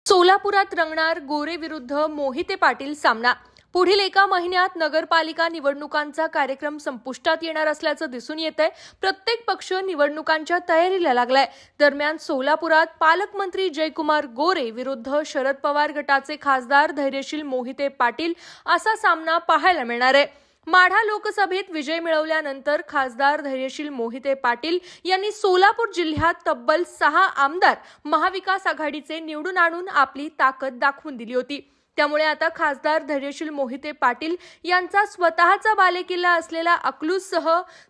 सोलापुरात रंगणार गोरे विरुद्ध मोहिते पाटील सामना। पुढील एका महिन्यात नगरपालिका निवडणुकांचा कार्यक्रम संपुष्टात येणार असल्याचं दिसून येतंय। प्रत्येक पक्ष निवडणुकांच्या तयारीला लागलाय। दरम्यान सोलापुरात पालकमंत्री जयकुमार गोरे विरुद्ध शरद पवार गटाचे खासदार धैर्यशील मोहिते पाटील असा सामना पाहायला मिळणार आहे। माढा लोकसभेत विजय मिळवल्यानंतर खासदार धैर्यशील मोहिते पाटील यांनी सोलापूर जिल्ह्यात तब्बल 6 आमदार महाविकास आघाडीचे निवडून आणून आपली ताकद दाखवून दिली होती। त्यामुळे आता खासदार धैर्यशील मोहिते पाटील यांचा स्वतःचा बालेकिल्ला असलेला अकलूजसह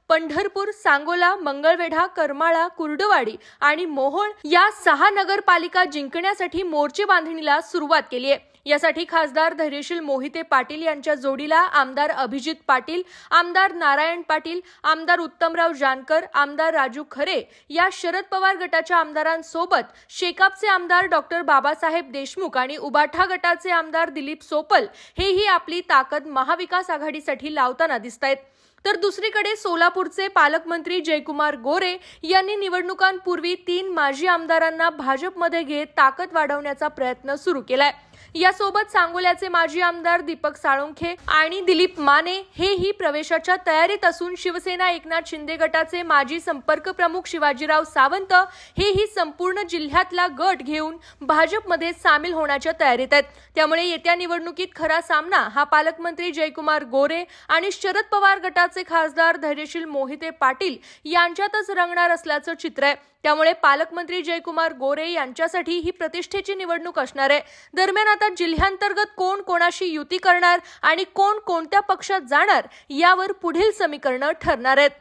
पंढरपूर, सांगोला, मंगळवेढा, करमाळा, कुर्डवाडी आणि मोहोळ या 6 नगरपालिका जिंकण्यासाठी मोर्चे बांधणीला सुरुवात केली आहे। यासाठी खासदार धैर्यशील मोहिते पाटील यांच्या जोडीला आमदार अभिजित पाटील, आमदार नारायण पाटील, आमदार उत्तमराव जानकर, आमदार राजू खरे या शरद पवार गटाच्या आमदारांसोबत शेकापचे आमदार डॉक्टर बाबासाहेब देशमुख आणि उबाठा गटाचे आमदार दिलीप सोपल हेही आपली ताकद महाविकास आघाडीसाठी लावताना दिसतायत। तर दुसरीकडे सोलापूरचे पालकमंत्री जयकुमार गोरे यांनी निवडणुकांपूर्वी 3 माजी आमदारांना भाजपमध्ये घेत ताकद वाढवण्याचा प्रयत्न सुरू केलाय। यासोबत सांगोल्याचे माजी आमदार दीपक साळुंखे आणि दिलीप माने हेही प्रवेशाच्या तयारीत असून शिवसेना एकनाथ शिंदे गटाचे माजी संपर्क प्रमुख शिवाजीराव सावंत हेही संपूर्ण जिल्ह्यातला गट घेऊन भाजपमध्ये सामील होण्याच्या तयारीत आहेत। त्यामुळे येत्या निवडणुकीत खरा सामना हा पालकमंत्री जयकुमार गोरे आणि शरद पवार गटाचे खासदार धैर्यशील मोहिते पाटील यांच्यातच रंगणार असल्याचं चित्र आहे। त्यामुळे पालकमंत्री जयकुमार गोरे यांच्यासाठी ही प्रतिष्ठेची निवडणूक असणार आहे। दरम्यान आता जिल्ह्यांतर्गत कोण कोणाशी युती करणार आणि कोण कोणत्या पक्षात जाणार यावर पुढील समीकरणं ठरणार आहेत।